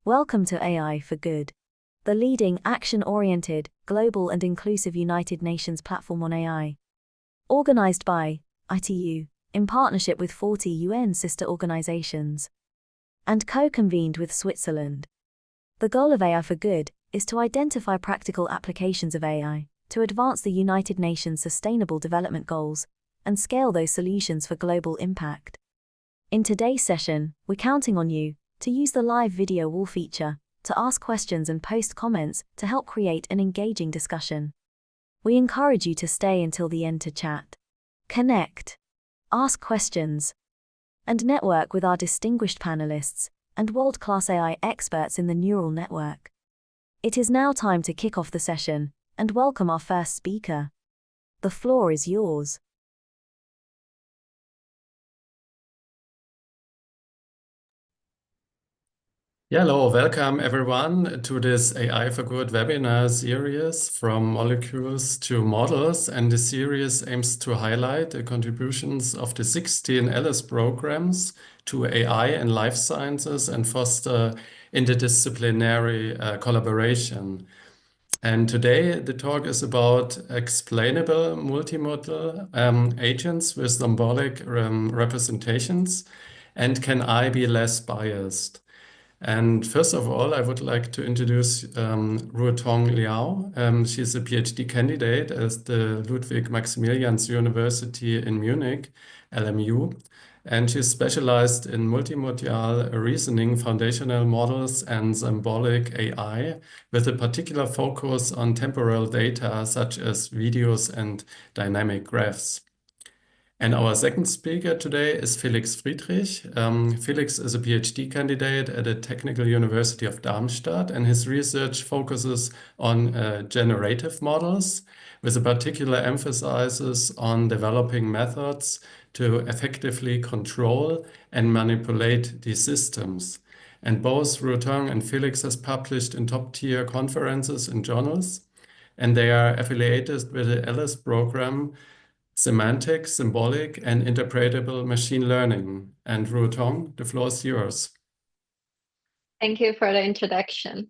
Welcome to AI for Good, the leading action-oriented, global and inclusive United Nations platform on AI. Organized by ITU, in partnership with 40 UN sister organizations, and co-convened with Switzerland. The goal of AI for Good is to identify practical applications of AI to advance the United Nations Sustainable Development Goals and scale those solutions for global impact. In today's session, we're counting on you to use the live video wall feature to ask questions and post comments to help create an engaging discussion. We encourage you to stay until the end to chat, connect, ask questions, and network with our distinguished panelists and world-class AI experts in the neural network. It is now time to kick off the session and welcome our first speaker. The floor is yours. Hello, welcome everyone to this AI for Good webinar series from molecules to models. And the series aims to highlight the contributions of the 16 Alice programs to AI and life sciences and foster interdisciplinary collaboration. And today the talk is about explainable multimodal agents with symbolic representations, and can I be less biased? And first of all, I would like to introduce Ruotong Liao. She's a PhD candidate at the Ludwig Maximilians University in Munich, LMU, and she's specialized in multimodal reasoning, foundational models, and symbolic AI, with a particular focus on temporal data such as videos and dynamic graphs. And our second speaker today is Felix Friedrich. Felix is a PhD candidate at the Technical University of Darmstadt, and his research focuses on generative models, with a particular emphasis on developing methods to effectively control and manipulate these systems. And both Ruotong and Felix has published in top-tier conferences and journals, and they are affiliated with the Alice program, Semantic, Symbolic, and Interpretable Machine Learning. And Ruotong, the floor is yours. Thank you for the introduction.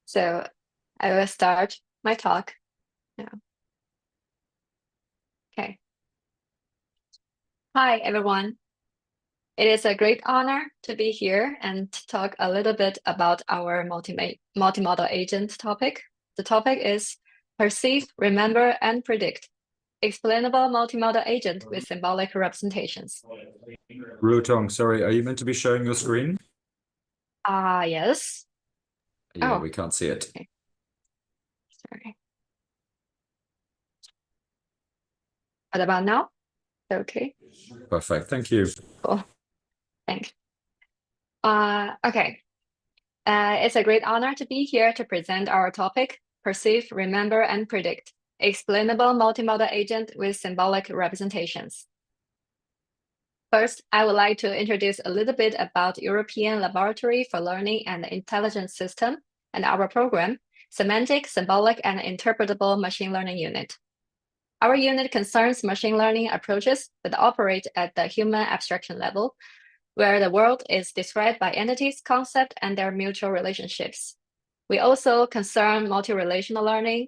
So I will start my talk now. Okay. Hi, everyone. It is a great honor to be here and to talk a little bit about our multimodal agent topic. The topic is Perceive, Remember, and Predict. Explainable multimodal agent with symbolic representations. Ruotong, sorry, are you meant to be showing your screen? Yes. Yeah, we can't see it. Okay. Sorry. What about now? Okay. Perfect, thank you. Cool. Thanks. Okay. It's a great honor to be here to present our topic, Perceive, Remember, and Predict. Explainable multimodal agent with symbolic representations. First, I would like to introduce a little bit about European Laboratory for Learning and Intelligence System and our program, Semantic, Symbolic, and Interpretable Machine Learning Unit. Our unit concerns machine learning approaches that operate at the human abstraction level, where the world is described by entities, concepts, and their mutual relationships. We also concern multi-relational learning,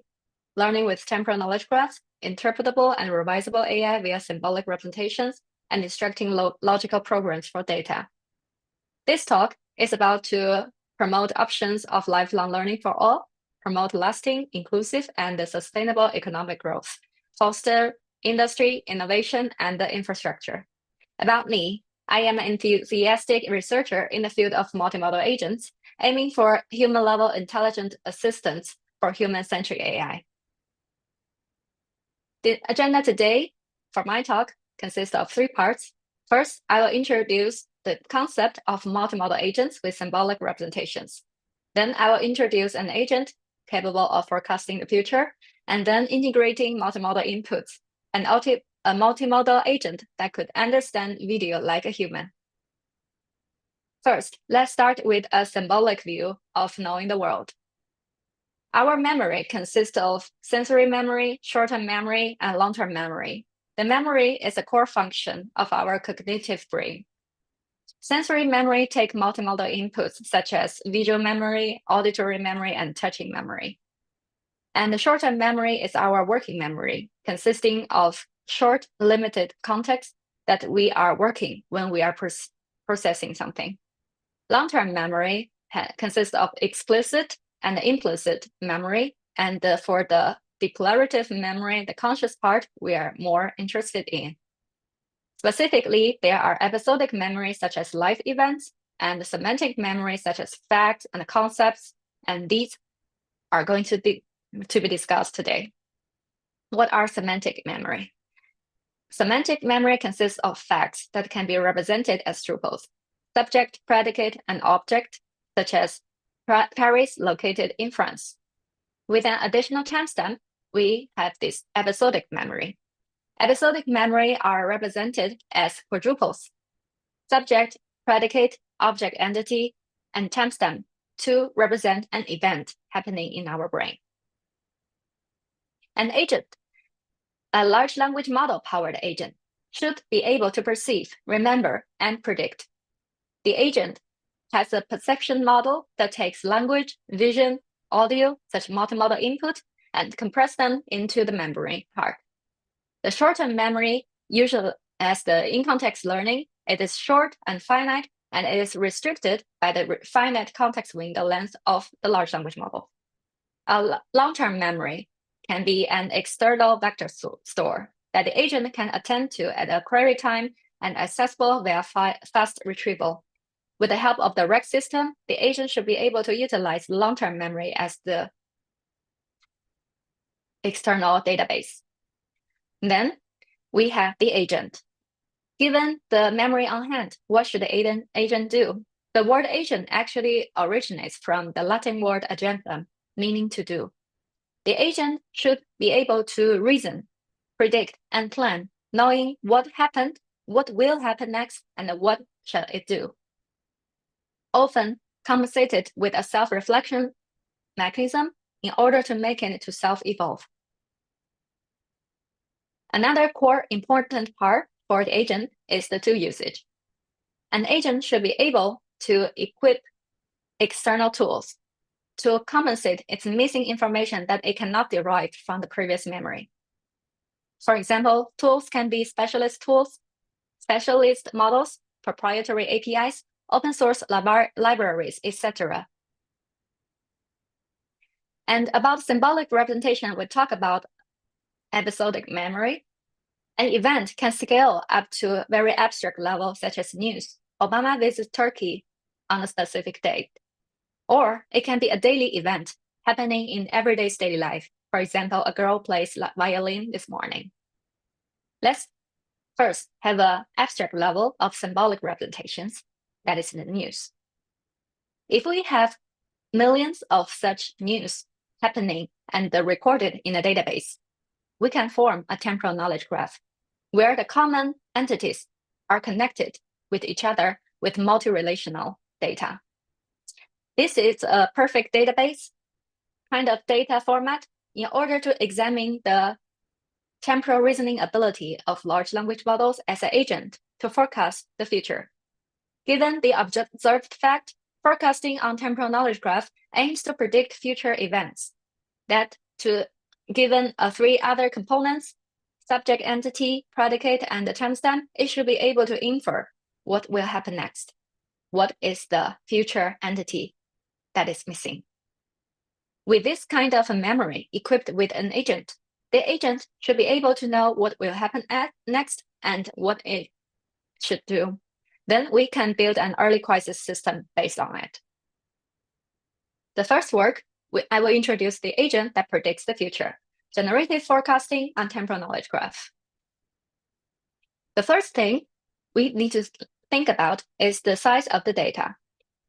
learning with temporal knowledge graphs, interpretable and revisable AI via symbolic representations, and instructing logical programs for data. This talk is about to promote options of lifelong learning for all, promote lasting, inclusive, and sustainable economic growth, foster industry, innovation, and the infrastructure. About me, I am an enthusiastic researcher in the field of multimodal agents, aiming for human-level intelligent assistance for human-centric AI. The agenda today for my talk consists of 3 parts. First, I will introduce the concept of multimodal agents with symbolic representations. Then I will introduce an agent capable of forecasting the future, and then integrating multimodal inputs, and a multimodal agent that could understand video like a human. First, let's start with a symbolic view of knowing the world. Our memory consists of sensory memory, short-term memory, and long-term memory. The memory is a core function of our cognitive brain. Sensory memory take multimodal inputs such as visual memory, auditory memory, and touching memory. And the short-term memory is our working memory, consisting of short, limited context that we are working when we are processing something. Long-term memory consists of explicit and implicit memory, and for the declarative memory, the conscious part, we are more interested in. Specifically, there are episodic memories such as life events and semantic memories such as facts and concepts, and these are going to be discussed today. What are semantic memory? Semantic memory consists of facts that can be represented as tuples, subject, predicate, and object, such as Paris located in France. With an additional timestamp, we have this episodic memory. Episodic memory are represented as quadruples, subject, predicate, object entity, and timestamp to represent an event happening in our brain. An agent, a large language model powered agent, should be able to perceive, remember, and predict. The agent has a perception model that takes language, vision, audio, such multimodal input, and compress them into the memory part. The short-term memory, usually as the in-context learning, it is short and finite, and it is restricted by the finite context window length of the large language model. A long-term memory can be an external vector store that the agent can attend to at a query time and accessible via fast retrieval. With the help of the REC system, the agent should be able to utilize long-term memory as the external database. Then we have the agent. Given the memory on hand, what should the agent do? The word agent actually originates from the Latin word agentem, meaning to do. The agent should be able to reason, predict, and plan, knowing what happened, what will happen next, and what shall it do. Often compensated with a self-reflection mechanism in order to make it to self-evolve. Another core important part for the agent is the tool usage. An agent should be able to equip external tools to compensate its missing information that it cannot derive from the previous memory. For example, tools can be specialist tools, specialist models, proprietary APIs, open source libraries, etc. And about symbolic representation, we talk about episodic memory. An event can scale up to a very abstract level, such as news. Obama visits Turkey on a specific date. Or it can be a daily event happening in everyday daily life. For example, a girl plays violin this morning. Let's first have an abstract level of symbolic representations, that is in the news. If we have millions of such news happening and recorded in a database, we can form a temporal knowledge graph where the common entities are connected with each other with multi-relational data. This is a perfect database kind of data format in order to examine the temporal reasoning ability of large language models as an agent to forecast the future. Given the observed fact, forecasting on temporal knowledge graph aims to predict future events. That given three other components, subject entity, predicate, and the timestamp, it should be able to infer what will happen next. What is the future entity that is missing? With this kind of a memory equipped with an agent, the agent should be able to know what will happen next and what it should do. Then we can build an early crisis system based on it. The first work, I will introduce the agent that predicts the future, generative forecasting on temporal knowledge graph. The first thing we need to think about is the size of the data.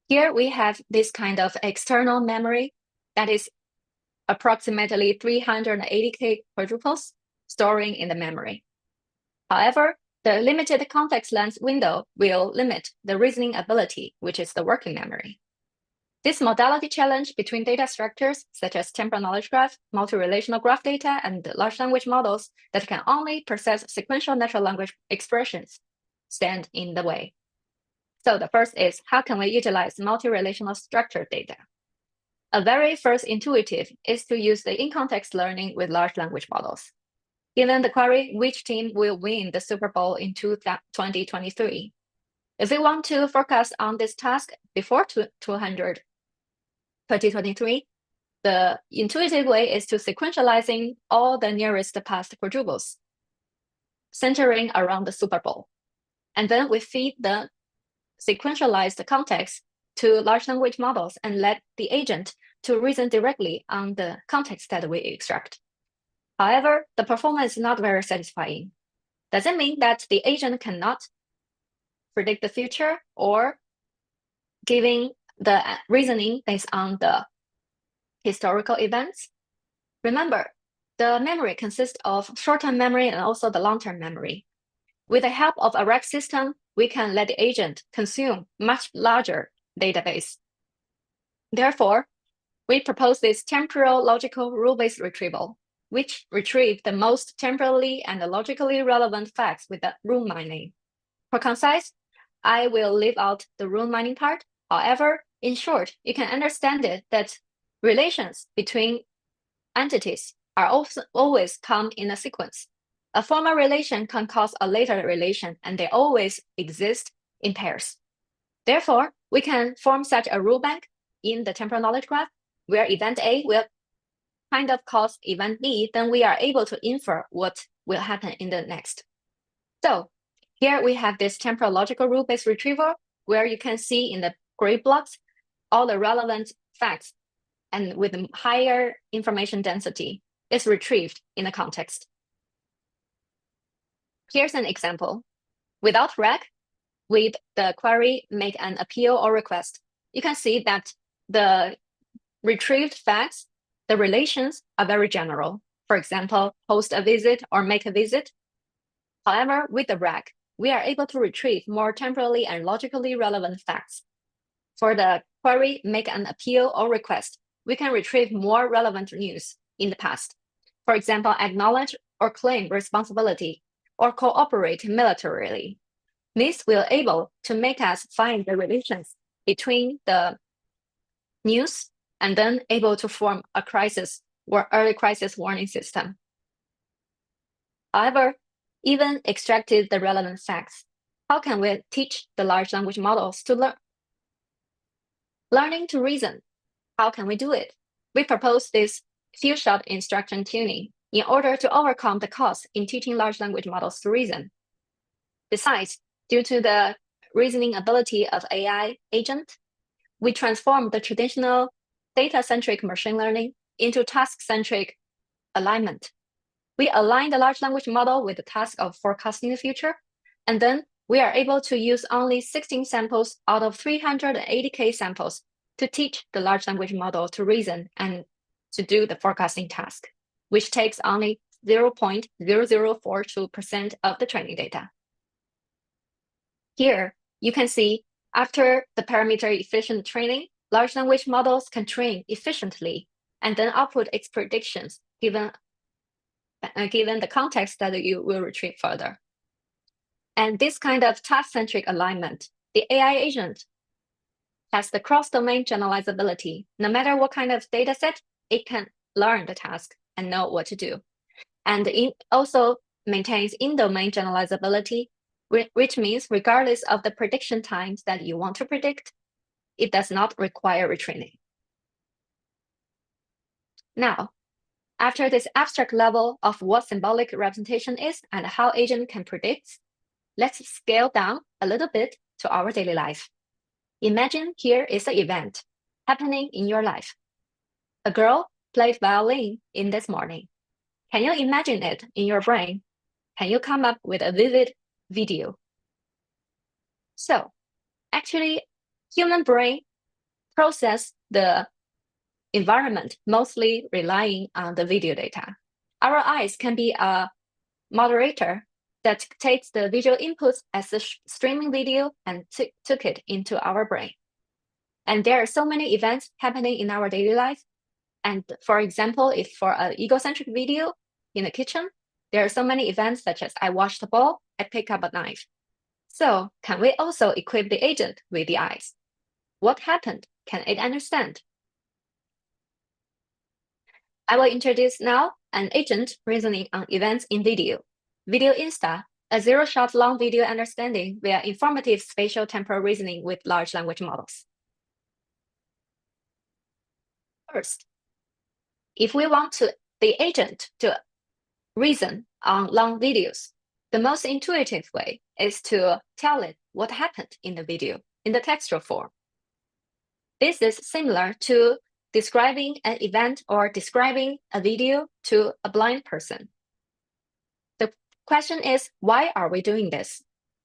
Here we have this kind of external memory that is approximately 380K quadruples storing in the memory. However, the limited context length window will limit the reasoning ability, which is the working memory. This modality challenge between data structures, such as temporal knowledge graph, multi-relational graph data, and large language models that can only process sequential natural language expressions, stand in the way. So the first is, how can we utilize multi-relational structured data? A very first intuitive is to use the in-context learning with large language models. Given the query, which team will win the Super Bowl in 2023? If we want to forecast on this task before 2023, the intuitive way is to sequentializing all the nearest past quadruples, centering around the Super Bowl. And then we feed the sequentialized context to large language models and let the agent to reason directly on the context that we extract. However, the performance is not very satisfying. Does it mean that the agent cannot predict the future or giving the reasoning based on the historical events? Remember, the memory consists of short-term memory and also the long-term memory. With the help of a rack system, we can let the agent consume much larger database. Therefore, we propose this temporal logical rule-based retrieval, which retrieve the most temporally and logically relevant facts with the rule mining. For concise, I will leave out the rule mining part. However, in short, you can understand it that relations between entities are also always come in a sequence. A former relation can cause a later relation, and they always exist in pairs. Therefore, we can form such a rule bank in the temporal knowledge graph, where event A will kind of cause event B, then we are able to infer what will happen in the next. So here we have this temporal logical rule-based retrieval, where you can see in the gray blocks all the relevant facts, and with higher information density is retrieved in the context. Here's an example. Without rec, with the query make an appeal or request, you can see that the retrieved facts, the relations are very general. For example, host a visit or make a visit. However, with the rec, we are able to retrieve more temporally and logically relevant facts. For the query make an appeal or request, we can retrieve more relevant news in the past. For example, acknowledge or claim responsibility or cooperate militarily. This will able to make us find the relations between the news and then able to form a crisis or early crisis warning system. However, even extracted the relevant facts, how can we teach the large language models to learn? Learning to reason, how can we do it? We propose this few-shot instruction tuning in order to overcome the cost in teaching large language models to reason. Besides, due to the reasoning ability of AI agent, we transform the traditional data-centric machine learning into task-centric alignment. We align the large language model with the task of forecasting the future, and then we are able to use only 16 samples out of 380K samples to teach the large language model to reason and to do the forecasting task, which takes only 0.0042% of the training data. Here, you can see after the parameter efficient training, large language models can train efficiently and then output its predictions given the context that you will retrieve further. And this kind of task-centric alignment, the AI agent has the cross-domain generalizability. No matter what kind of data set, it can learn the task and know what to do. And it also maintains in-domain generalizability, which means regardless of the prediction times that you want to predict, it does not require retraining. Now, after this abstract level of what symbolic representation is and how agent can predict, let's scale down a little bit to our daily life. Imagine here is an event happening in your life. A girl played violin in this morning. Can you imagine it in your brain? Can you come up with a vivid video? So, actually, human brain process the environment mostly relying on the video data. Our eyes can be a moderator that takes the visual inputs as a streaming video and took it into our brain. And there are so many events happening in our daily life. And for example, if for an egocentric video in the kitchen, there are so many events such as I wash the bowl, I pick up a knife. So can we also equip the agent with the eyes? What happened? Can it understand? I will introduce now an agent reasoning on events in video. Video Insta, a zero-shot long video understanding via informative spatial temporal reasoning with large language models. First, if we want the agent to reason on long videos, the most intuitive way is to tell it what happened in the video in the textual form. This is similar to describing an event or describing a video to a blind person. The question is, why are we doing this?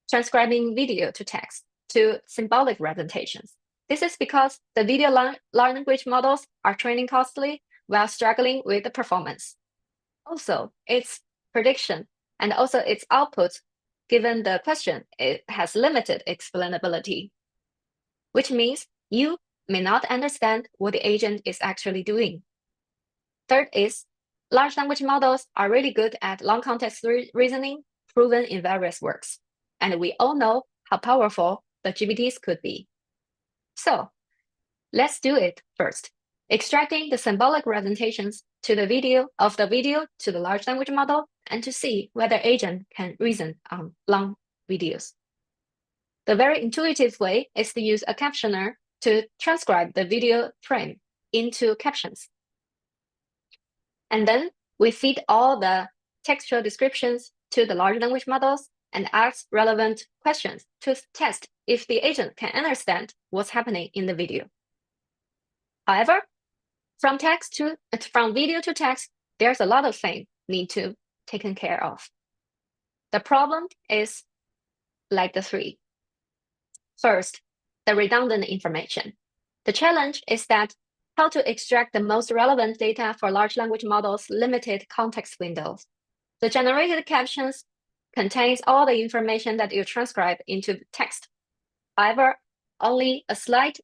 Transcribing video to text to symbolic representations. This is because the video large language models are training costly while struggling with the performance. Also, its prediction and also its output, given the question, it has limited explainability, which means you may not understand what the agent is actually doing. Third is, large language models are really good at long context reasoning, proven in various works. And we all know how powerful the GPTs could be. So let's do it first, extracting the symbolic representations to the video to the large language model and to see whether agent can reason on long videos. The very intuitive way is to use a captioner to transcribe the video frame into captions. And then we feed all the textual descriptions to the large language models and ask relevant questions to test if the agent can understand what's happening in the video. However, from video to text, there's a lot of things need to be taken care of. The problem is like the three. First, the redundant information. The challenge is that how to extract the most relevant data for large language models' limited context windows. The generated captions contains all the information that you transcribe into text. However, only a slight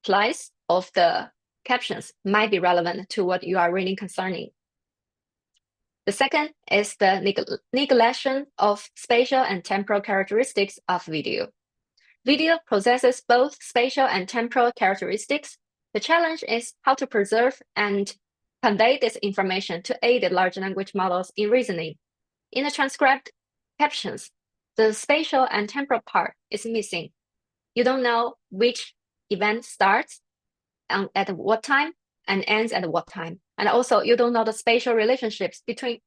slice of the captions might be relevant to what you are really concerning. The second is the neglection of spatial and temporal characteristics of video. Video possesses both spatial and temporal characteristics. The challenge is how to preserve and convey this information to aid the large language models in reasoning. In the transcribed captions, the spatial and temporal part is missing. You don't know which event starts at what time and ends at what time. And also, you don't know the spatial relationships between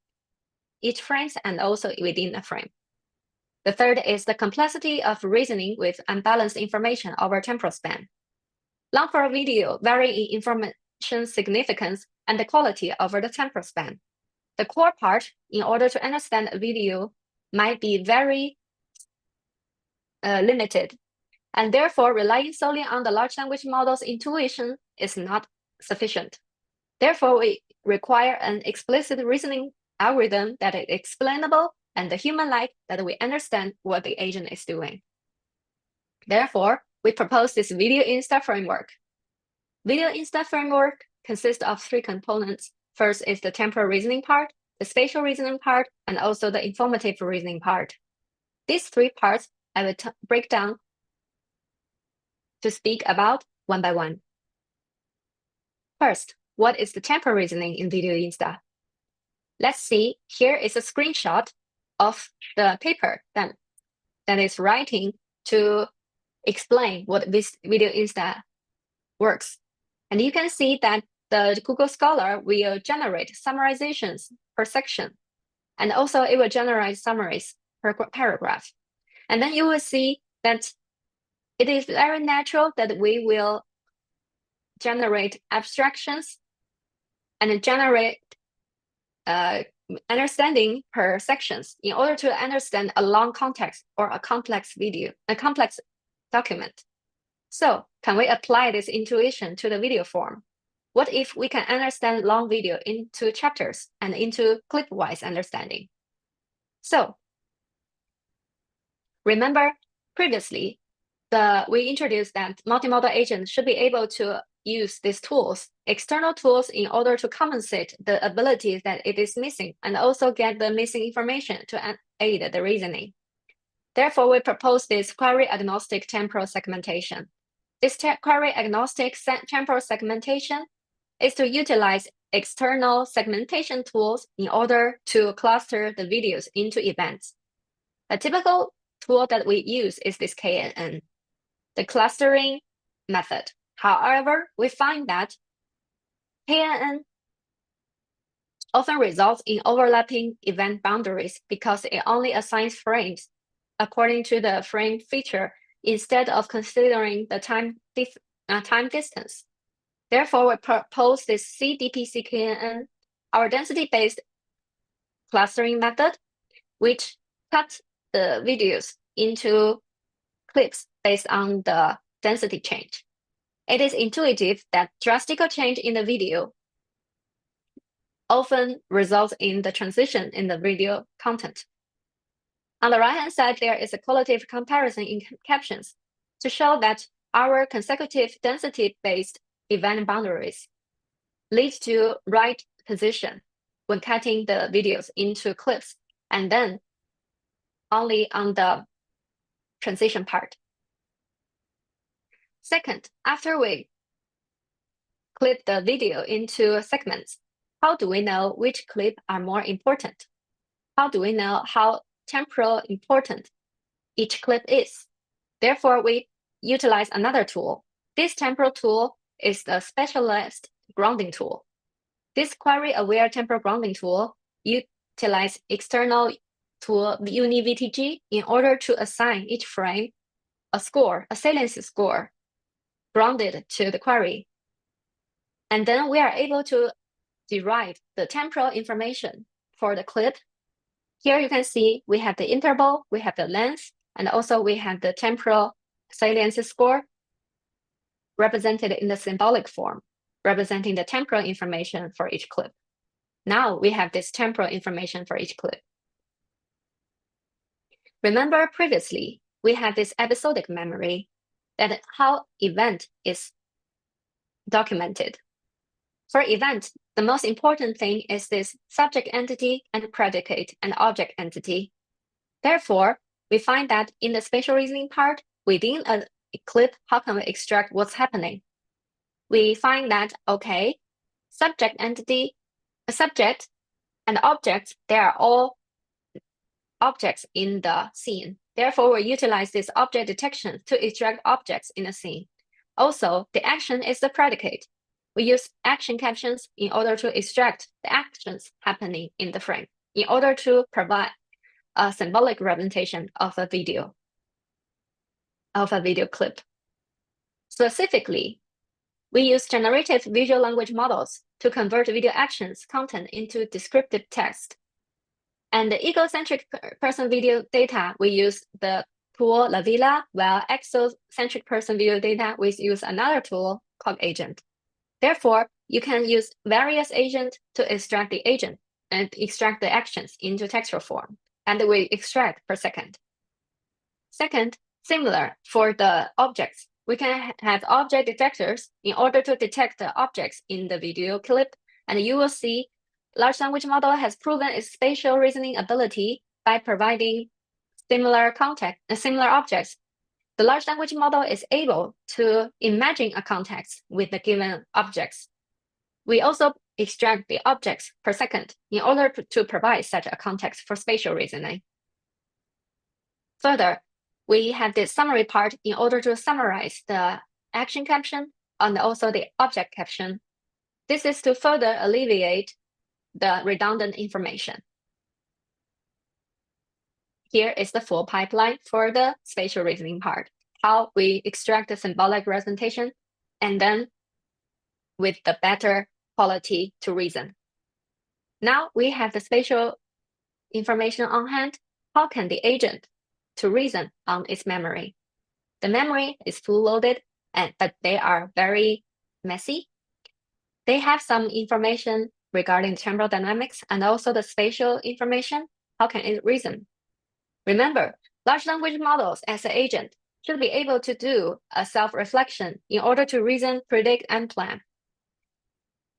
each frame and also within a frame. The third is the complexity of reasoning with unbalanced information over temporal span. Long-form video vary in information significance and the quality over the temporal span. The core part, in order to understand a video, might be very limited, and therefore relying solely on the large language model's intuition is not sufficient. Therefore, we require an explicit reasoning algorithm that is explainable and the human-like, that we understand what the agent is doing. Therefore, we propose this Video Insta framework. Video Insta framework consists of three components. First is the temporal reasoning part, the spatial reasoning part, and also the informative reasoning part. These three parts I will break down to speak about one by one. First, what is the temporal reasoning in Video Insta? Let's see, here is a screenshot of the paper that is writing to explain what this Video Insta works. And you can see that the Google Scholar will generate summarizations per section. And also it will generate summaries per paragraph. And then you will see that it is very natural that we will generate abstractions and generate understanding per sections in order to understand a long context or a complex document. So can we apply this intuition to the video form? What if we can understand long video into chapters and into clip-wise understanding? So remember previously, we introduced that multimodal agents should be able to use these tools, external tools, in order to compensate the abilities that it is missing and also get the missing information to aid the reasoning. Therefore, we propose this query-agnostic temporal segmentation. This query-agnostic temporal segmentation is to utilize external segmentation tools in order to cluster the videos into events. A typical tool that we use is this KNN, the clustering method. However, we find that KNN often results in overlapping event boundaries because it only assigns frames according to the frame feature instead of considering the time distance. Therefore, we propose this CDPC-KNN, our density-based clustering method, which cuts the videos into clips based on the density change. It is intuitive that drastic change in the video often results in the transition in the video content. On the right-hand side, there is a qualitative comparison in captions to show that our consecutive density-based event boundaries lead to right position when cutting the videos into clips, and then only on the transition part. Second, after we clip the video into segments, how do we know which clip are more important? How do we know how temporal important each clip is? Therefore, we utilize another tool. This temporal tool is the specialized grounding tool. This query-aware temporal grounding tool utilizes external tool UniVTG in order to assign each frame a score, a saliency score, grounded to the query. And then we are able to derive the temporal information for the clip. Here you can see we have the interval, we have the length, and also we have the temporal saliency score represented in the symbolic form, representing the temporal information for each clip. Now we have this temporal information for each clip. Remember previously, we had this episodic memory, that how event is documented. For event, the most important thing is this subject entity and predicate and object entity. Therefore, we find that in the spatial reasoning part, within a clip, how can we extract what's happening? We find that, okay, subject entity, a subject and objects, they are all objects in the scene. Therefore, we utilize this object detection to extract objects in the scene. Also, the action is the predicate. We use action captions in order to extract the actions happening in the frame, in order to provide a symbolic representation of a video clip. Specifically, we use generative visual language models to convert video actions content into descriptive text. And the egocentric person video data, we use the tool La Villa, while exocentric person video data, we use another tool called agent. Therefore, you can use various agents to extract the agent and extract the actions into textual form, and we extract per second. Second, similar for the objects, we can have object detectors in order to detect the objects in the video clip, and you will see large language model has proven its spatial reasoning ability by providing similar objects. The large language model is able to imagine a context with the given objects. We also extract the objects per second in order to provide such a context for spatial reasoning. Further, we have this summary part in order to summarize the action caption and also the object caption. This is to further alleviate the redundant information. Here is the full pipeline for the spatial reasoning part, how we extract the symbolic representation and then with the better quality to reason. Now we have the spatial information on hand. How can the agent to reason on its memory? The memory is full loaded, but they are very messy. They have some information regarding temporal dynamics and also the spatial information. How can it reason? Remember, large language models as an agent should be able to do a self-reflection in order to reason, predict, and plan.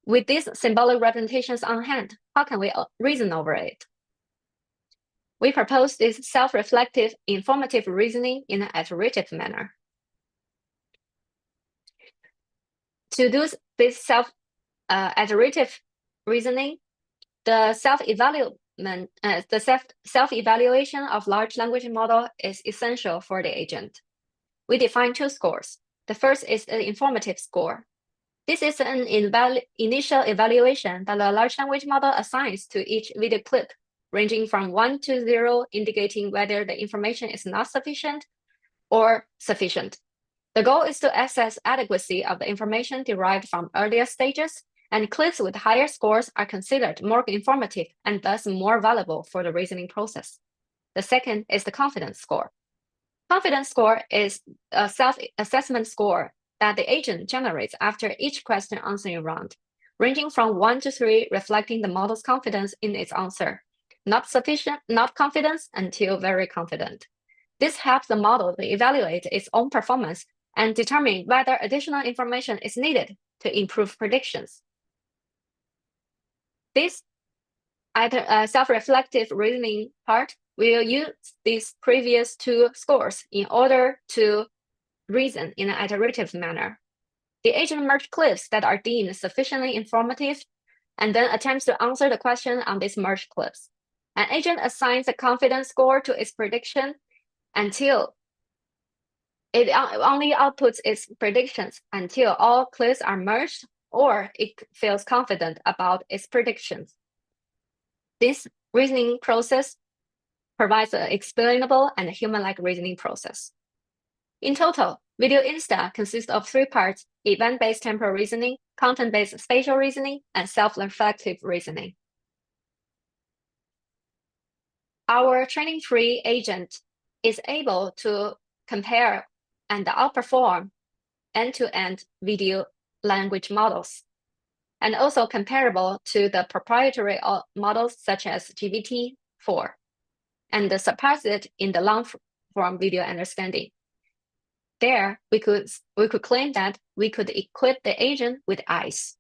With these symbolic representations on hand, how can we reason over it? We propose this self-reflective, informative reasoning in an iterative manner. To do this iterative reasoning, the self-evaluation of large language model is essential for the agent. We define 2 scores. The first is the informative score. This is an initial evaluation that a large language model assigns to each video clip, ranging from 1 to 0, indicating whether the information is not sufficient or sufficient. The goal is to assess adequacy of the information derived from earlier stages, and clips with higher scores are considered more informative and thus more valuable for the reasoning process. The second is the confidence score. Confidence score is a self-assessment score that the agent generates after each question answering round, ranging from 1 to 3, reflecting the model's confidence in its answer. Not sufficient, not confidence, until very confident. This helps the model to evaluate its own performance and determine whether additional information is needed to improve predictions. This self-reflective reasoning part will use these previous 2 scores in order to reason in an iterative manner. The agent merges clips that are deemed sufficiently informative and then attempts to answer the question on these merged clips. An agent assigns a confidence score to its prediction until it only outputs its predictions until all clips are merged or it feels confident about its predictions. This reasoning process provides an explainable and human-like reasoning process. In total, Video Insta consists of 3 parts: event-based temporal reasoning, content-based spatial reasoning, and self-reflective reasoning. Our training-free agent is able to compare and outperform end-to-end video language models, and also comparable to the proprietary models such as GPT-4, and surpass it in the long-form video understanding. There, we could claim that we could equip the agent with eyes.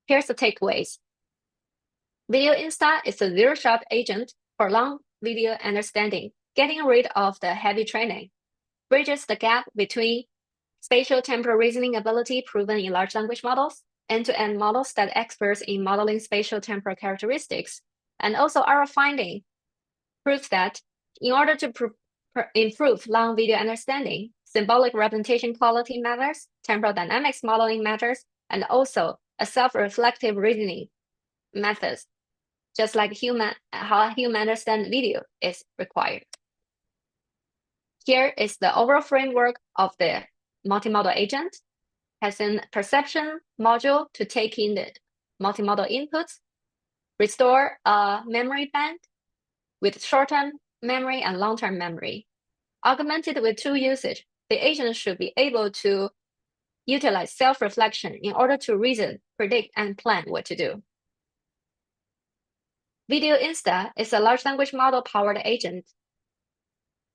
Here's the takeaways. Video Insta is a zero-shot agent for long video understanding, getting rid of the heavy training, bridges the gap between spatial temporal reasoning ability proven in large language models, end-to-end models that experts in modeling spatial temporal characteristics. And also our finding proves that in order to improve long video understanding, symbolic representation quality matters, temporal dynamics modeling matters, and also a self-reflective reasoning methods, just like how human understand video is required. Here is the overall framework of the multimodal agent. Has a perception module to take in the multimodal inputs, restore a memory bank with short-term memory and long-term memory. Augmented with tool usage, the agent should be able to utilize self-reflection in order to reason, predict, and plan what to do. Video Insta is a large language model powered agent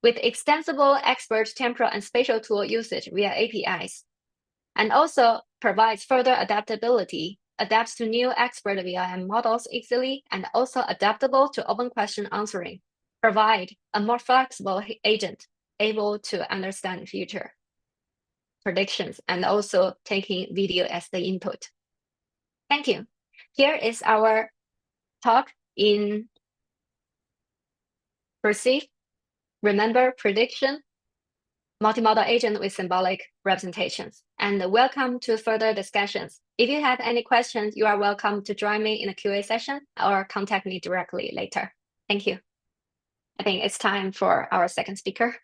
with extensible expert temporal and spatial tool usage via APIs, and also provides further adaptability, adapts to new expert VLM models easily, and also adaptable to open question answering, provide a more flexible agent able to understand future predictions and also taking video as the input. Thank you. Here is our talk in Perceive, Remember, Prediction, Multimodal Agent with Symbolic Representations. And welcome to further discussions. If you have any questions, you are welcome to join me in a QA session or contact me directly later. Thank you. I think it's time for our second speaker.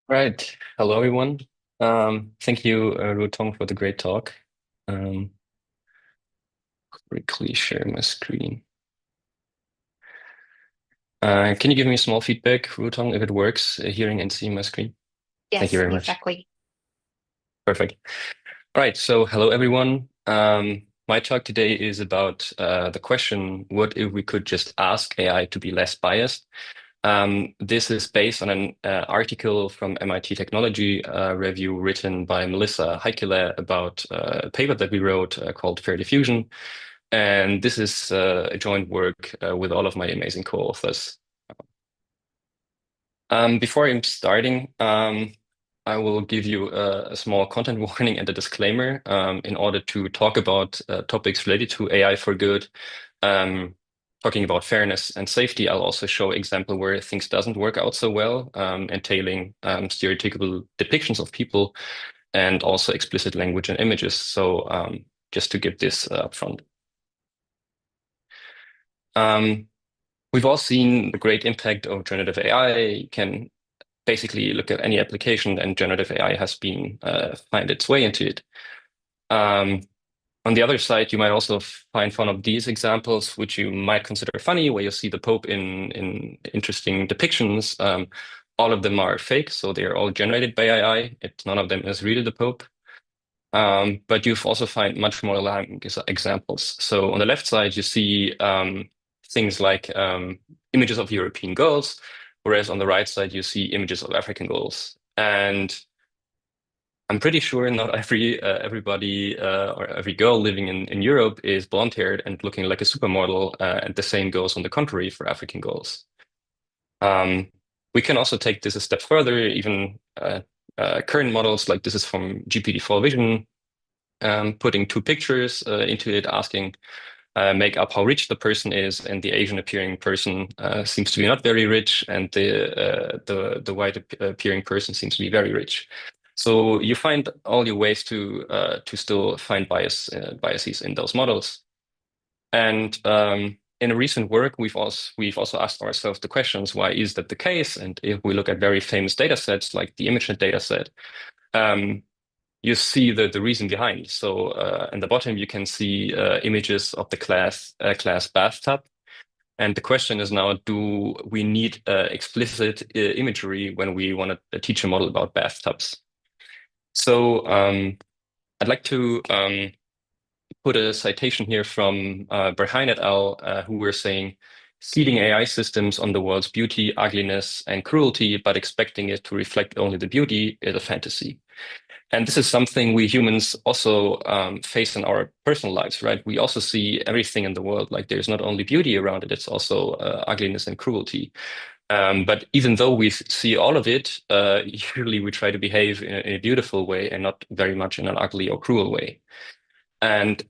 Right. Hello, everyone. Thank you, Rutong, for the great talk. Quickly share my screen. Can you give me a small feedback, Rutong, if it works, hearing and seeing my screen? Yes, thank you very much. Exactly. Perfect. All right. So hello, everyone. My talk today is about the question, what if we could just ask AI to be less biased? This is based on an article from MIT Technology Review written by Melissa Heikkilä about a paper that we wrote called Fair Diffusion. And this is a joint work with all of my amazing co-authors. Before I'm starting, I will give you a small content warning and a disclaimer in order to talk about topics related to AI for good. Talking about fairness and safety, I'll also show example where things doesn't work out so well, entailing stereotypical depictions of people and also explicit language and images. So just to give this up front. We've all seen the great impact of generative AI. You can basically look at any application and generative AI has been find its way into it. On the other side, you might also find one of these examples, which you might consider funny, where you see the Pope in interesting depictions. All of them are fake, so they are all generated by AI. None of them is really the Pope. But you've also find much more alarming examples. So on the left side, you see things like images of European girls, whereas on the right side, you see images of African girls. And I'm pretty sure not everybody or every girl living in Europe is blonde-haired and looking like a supermodel, and the same goes on the contrary for African girls. We can also take this a step further, even current models, like this is from GPT-4 Vision, putting two pictures into it, asking, make up how rich the person is, and the Asian appearing person seems to be not very rich, and the white appearing person seems to be very rich. So you find all your ways to still find biases in those models. And in a recent work, we've also asked ourselves the questions, why is that the case? And if we look at very famous data sets like the ImageNet data set, you see the reason behind. So in the bottom, you can see images of the class bathtub. And the question is now, do we need explicit imagery when we want to teach a model about bathtubs? So I'd like to put a citation here from Berheim et al., who were saying, feeding AI systems on the world's beauty, ugliness, and cruelty, but expecting it to reflect only the beauty is a fantasy. And this is something we humans also face in our personal lives, right? We also see everything in the world, like there's not only beauty around it, it's also ugliness and cruelty. But even though we see all of it, usually we try to behave in a beautiful way and not very much in an ugly or cruel way. And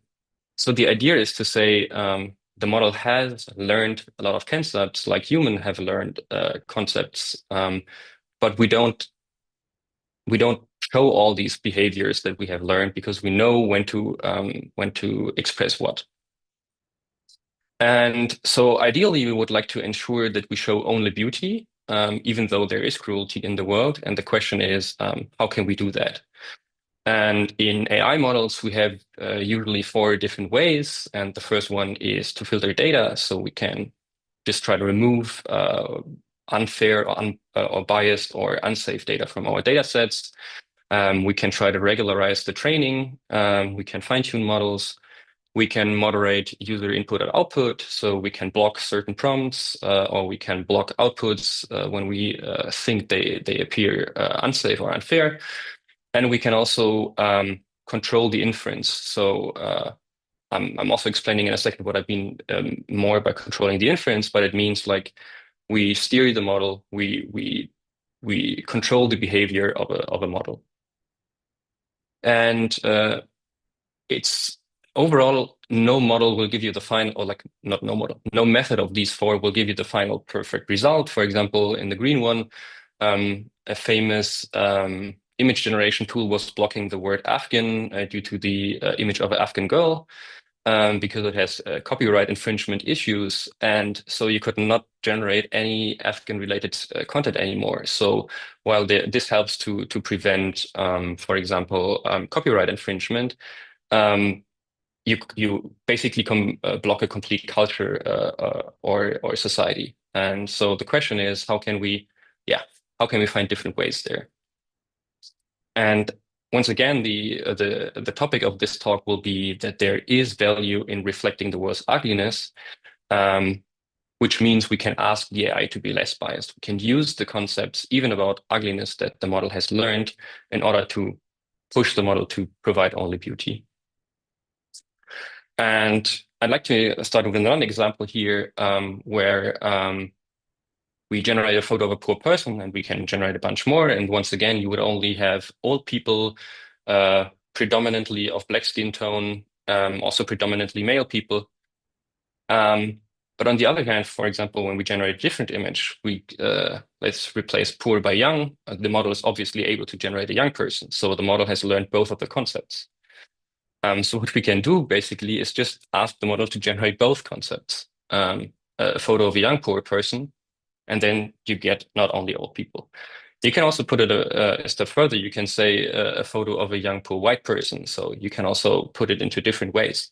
so the idea is to say the model has learned a lot of concepts like humans have learned concepts, but we don't show all these behaviors that we have learned because we know when to express what. And so ideally, we would like to ensure that we show only beauty, even though there is cruelty in the world. And the question is, how can we do that? And in AI models, we have usually 4 different ways. And the first one is to filter data. So we can just try to remove unfair or biased or unsafe data from our data sets. We can try to regularize the training. We can fine-tune models. We can moderate user input and output. So we can block certain prompts, or we can block outputs when we think they appear unsafe or unfair. And we can also control the inference. So I'm also explaining in a second what I mean more by controlling the inference, but it means like we steer the model, we control the behavior of a model. And it's overall, no model will give you the final, or like not no model, no method of these 4 will give you the final perfect result. For example, in the green one, a famous image generation tool was blocking the word Afghan due to the image of an Afghan girl. Because it has copyright infringement issues. And so you could not generate any Afghan-related content anymore. So while this helps to prevent, for example, copyright infringement, you basically block a complete culture or society. And so the question is, how can we find different ways there? And once again, the topic of this talk will be that there is value in reflecting the world's ugliness, which means we can ask the AI to be less biased. We can use the concepts, even about ugliness, that the model has learned in order to push the model to provide only beauty. And I'd like to start with another example here, where we generate a photo of a poor person, and we can generate a bunch more. And once again, you would only have old people, predominantly of black skin tone, also predominantly male people. But on the other hand, for example, when we generate a different image, let's replace poor by young. The model is obviously able to generate a young person. So the model has learned both of the concepts. So what we can do basically is just ask the model to generate both concepts. A photo of a young poor person, and then you get not only old people. You can also put it a step further. You can say a photo of a young poor white person. So you can also put it into different ways.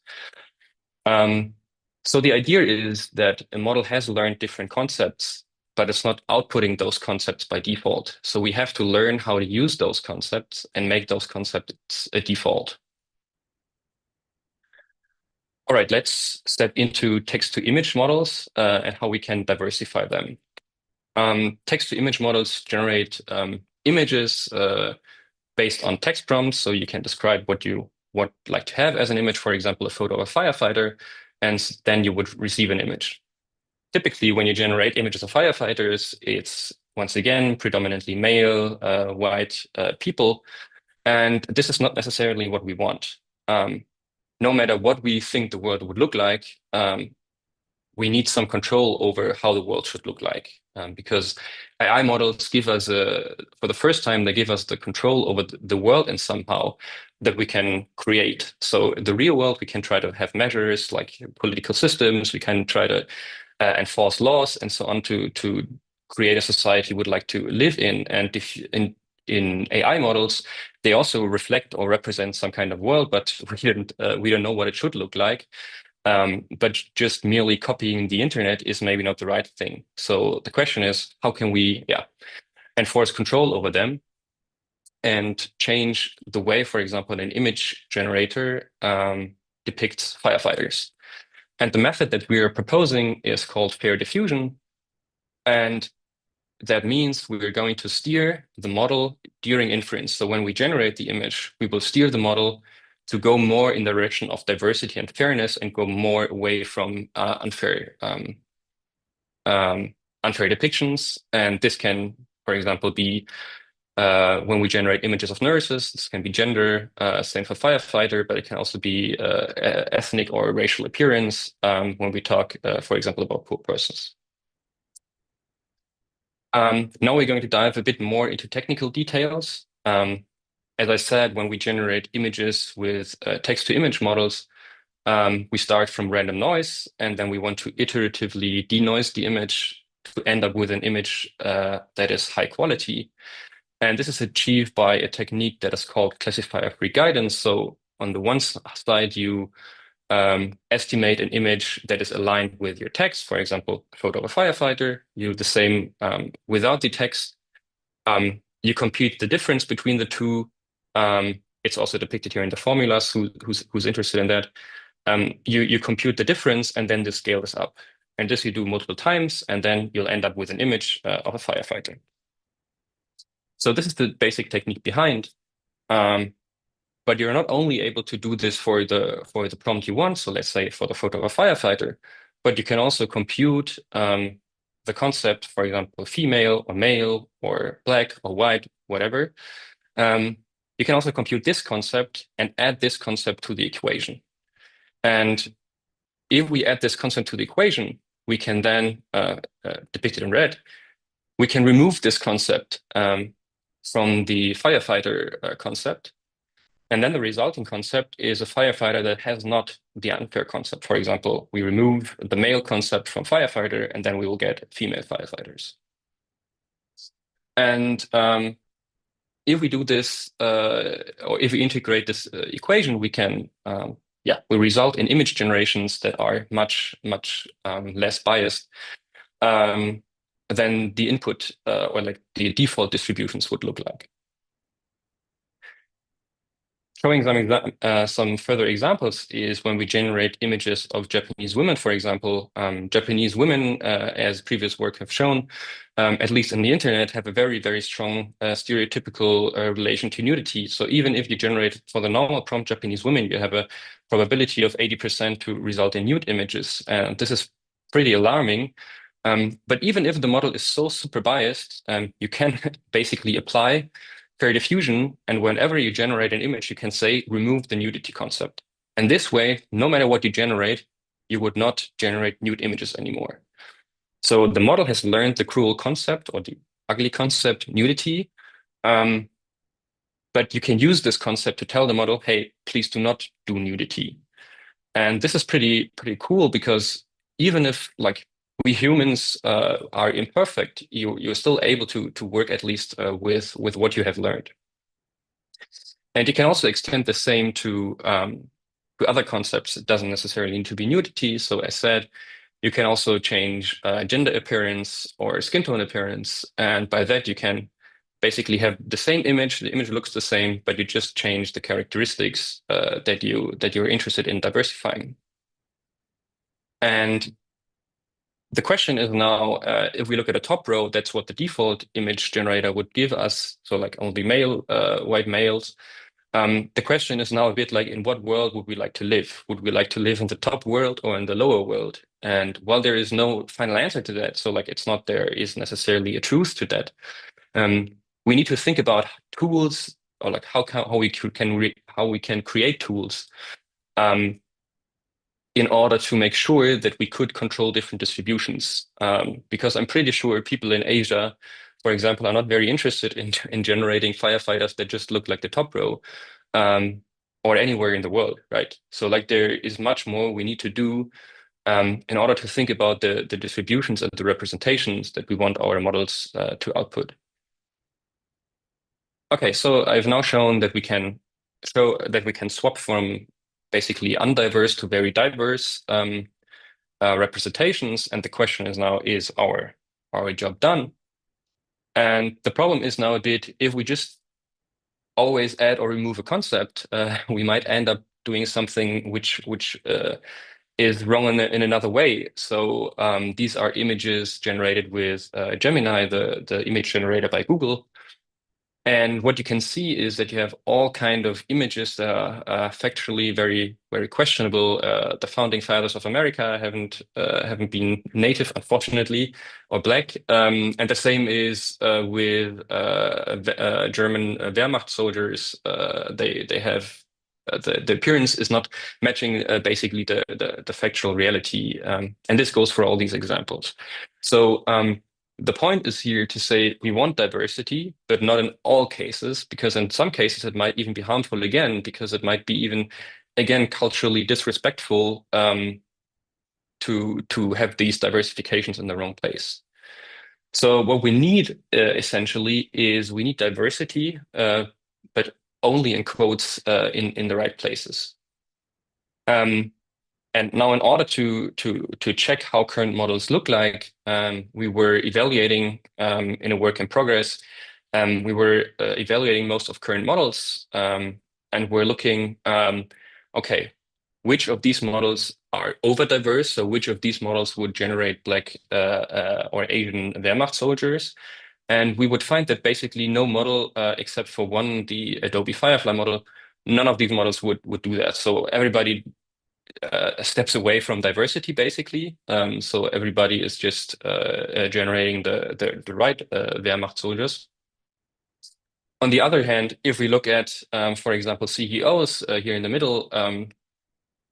So the idea is that a model has learned different concepts, but it's not outputting those concepts by default. So we have to learn how to use those concepts and make those concepts a default. All right, let's step into text-to-image models and how we can diversify them. Text-to-image models generate images based on text prompts. So you can describe what you would like to have as an image, for example, a photo of a firefighter, and then you would receive an image. Typically, when you generate images of firefighters, it's once again predominantly male, white people, and this is not necessarily what we want. No matter what we think the world would look like, we need some control over how the world should look like, because AI models give us, for the first time, they give us the control over the world and somehow that we can create. So the real world, we can try to have measures like political systems, we can try to enforce laws and so on to create a society we would like to live in. And if in AI models, they also reflect or represent some kind of world, but we don't know what it should look like. But just merely copying the internet is maybe not the right thing. So the question is, how can we enforce control over them and change the way, for example, an image generator depicts firefighters? And the method that we are proposing is called fair diffusion. And that means we are going to steer the model during inference. So when we generate the image, we will steer the model to go more in the direction of diversity and fairness and go more away from unfair depictions. And this can, for example, be when we generate images of nurses, this can be gender, same for firefighter, but it can also be ethnic or racial appearance when we talk, for example, about poor persons. Now we're going to dive a bit more into technical details. As I said, when we generate images with text-to-image models, we start from random noise, and then we want to iteratively denoise the image to end up with an image that is high quality. And this is achieved by a technique that is called classifier-free guidance. So on the one side, you estimate an image that is aligned with your text, for example, a photo of a firefighter. You do the same without the text. You compute the difference between the two. It's also depicted here in the formulas, who's interested in that. You compute the difference, and then the scale is up. And this you do multiple times, and then you'll end up with an image of a firefighter. So this is the basic technique behind. But you're not only able to do this for the prompt you want, so let's say for the photo of a firefighter, but you can also compute the concept, for example, female or male or black or white, whatever. You can also compute this concept and add this concept to the equation. And if we add this concept to the equation, we can then, depict it in red, we can remove this concept from the firefighter concept. And then the resulting concept is a firefighter that has not the unfair concept. For example, we remove the male concept from firefighter, and then we will get female firefighters. And if we do this, or if we integrate this equation, we can, we result in image generations that are much less biased than the input or like the default distributions would look like. showing some further examples is when we generate images of Japanese women, for example. Japanese women, as previous work have shown, at least in the internet, have a very, very strong stereotypical relation to nudity. So even if you generate for the normal prompt Japanese women, you have a probability of 80% to result in nude images. And this is pretty alarming. But even if the model is so super biased, you can basically apply fair diffusion, and whenever you generate an image, you can say remove the nudity concept. And this way, no matter what you generate, you would not generate nude images anymore. So the model has learned the cruel concept or the ugly concept, nudity. But you can use this concept to tell the model, hey, please do not do nudity. And this is pretty cool, because even if like we humans are imperfect, you're still able to work at least with what you have learned. And you can also extend the same to other concepts. It doesn't necessarily need to be nudity. So as said, you can also change gender appearance or skin tone appearance. And by that, you can basically have the same image. The image looks the same, but you just change the characteristics that you're interested in diversifying. And the question is now, if we look at the top row, that's what the default image generator would give us. So like only white males. The question is now a bit like, in what world would we like to live? Would we like to live in the top world or in the lower world? And while there is no final answer to that, so like it's not there is necessarily a truth to that, we need to think about tools, or like how we can create tools in order to make sure that we could control different distributions. Because I'm pretty sure people in Asia, for example, are not very interested in generating firefighters that just look like the top row, or anywhere in the world, right? So like there is much more we need to do in order to think about the distributions and the representations that we want our models to output. Okay, so I've now shown that we can swap from basically undiverse to very diverse representations. And the question is now, is our job done? And the problem is now a bit, if we just always add or remove a concept, we might end up doing something which is wrong in another way. So these are images generated with Gemini, the image generator by Google. And what you can see is that you have all kind of images that are factually very, very questionable. The founding fathers of America haven't been native, unfortunately, or black. And the same is with German Wehrmacht soldiers. They have the appearance is not matching basically the factual reality. And this goes for all these examples. So the point is here to say we want diversity, but not in all cases, because in some cases it might even be harmful again, because it might be even, again, culturally disrespectful to have these diversifications in the wrong place. So what we need essentially is we need diversity, but only in quotes in the right places. And now, in order to check how current models look like, we were evaluating in a work in progress. We were evaluating most of current models, and we're looking, okay, which of these models are over diverse? So which of these models would generate Black or Asian Wehrmacht soldiers? And we would find that basically no model, except for one, the Adobe Firefly model, none of these models would do that. So everybody steps away from diversity, basically. So everybody is just generating the right Wehrmacht soldiers. On the other hand, if we look at, for example, CEOs here in the middle,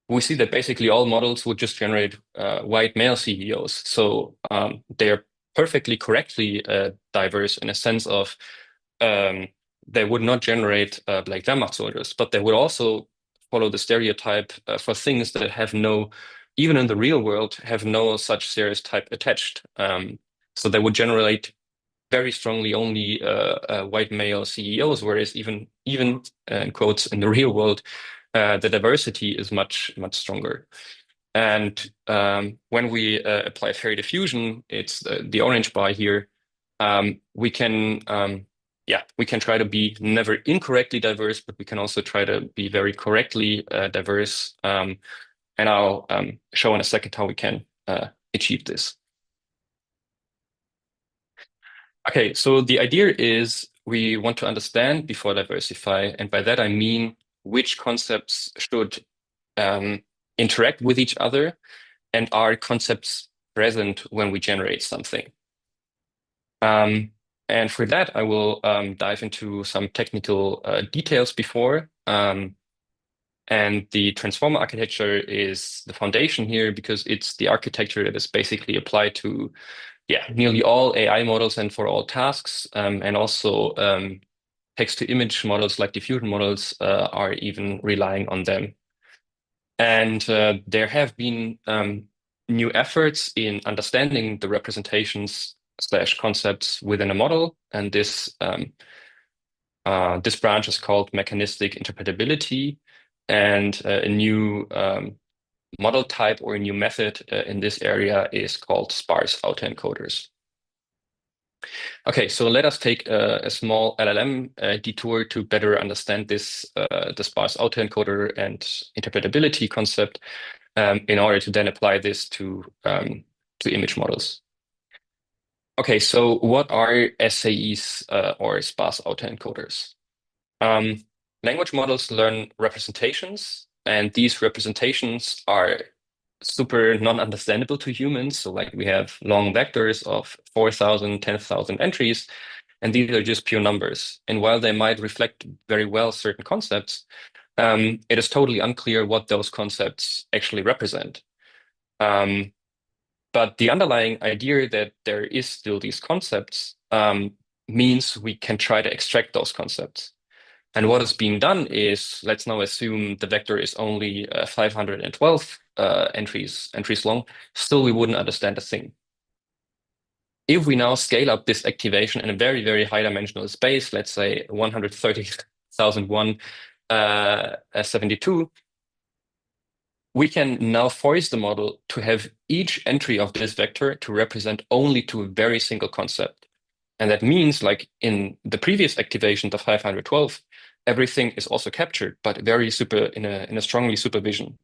we see that basically all models would just generate white male CEOs. So they're perfectly correctly diverse in a sense of they would not generate Black Wehrmacht soldiers, but they would also follow the stereotype for things that have no, even in the real world, have no such stereotype attached. So they would generate very strongly only white male CEOs, whereas even in quotes in the real world, the diversity is much stronger. And when we apply fair diffusion, it's the orange bar here. We can we can try to be never incorrectly diverse, but we can also try to be very correctly diverse. And I'll show in a second how we can achieve this. Okay, so the idea is we want to understand before diversify, and by that I mean which concepts should interact with each other, and are concepts present when we generate something. And for that, I will dive into some technical details before. And the transformer architecture is the foundation here because it's the architecture that is basically applied to nearly all AI models and for all tasks. And also text-to-image models like diffusion models are even relying on them. And there have been new efforts in understanding the representations / concepts within a model. And this branch is called Mechanistic interpretability. And a new model type or a new method in this area is called sparse autoencoders. Okay, so let us take a small LLM detour to better understand this, the sparse autoencoder and interpretability concept in order to then apply this to image models. Okay, so what are SAEs or sparse autoencoders? Language models learn representations, and these representations are super non-understandable to humans. So like we have long vectors of 4,000, 10,000 entries, and these are just pure numbers. And while they might reflect very well certain concepts, it is totally unclear what those concepts actually represent. But the underlying idea that there is still these concepts means we can try to extract those concepts. And what is being done is, let's now assume the vector is only 512 entries long. Still, we wouldn't understand a thing. If we now scale up this activation in a very, very high dimensional space, let's say 130,001 72, we can now force the model to have each entry of this vector to represent only to a very single concept. And that means, like in the previous activation, the 512, everything is also captured, but very in a strongly superposition.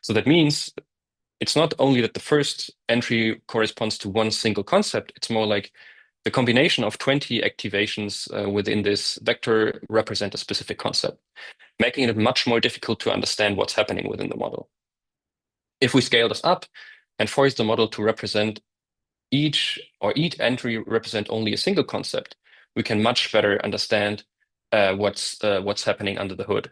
So that means it's not only that the first entry corresponds to one single concept, it's more like the combination of 20 activations within this vector represent a specific concept, making it much more difficult to understand what's happening within the model. If we scale this up and force the model to represent each entry represent only a single concept, we can much better understand what's happening under the hood.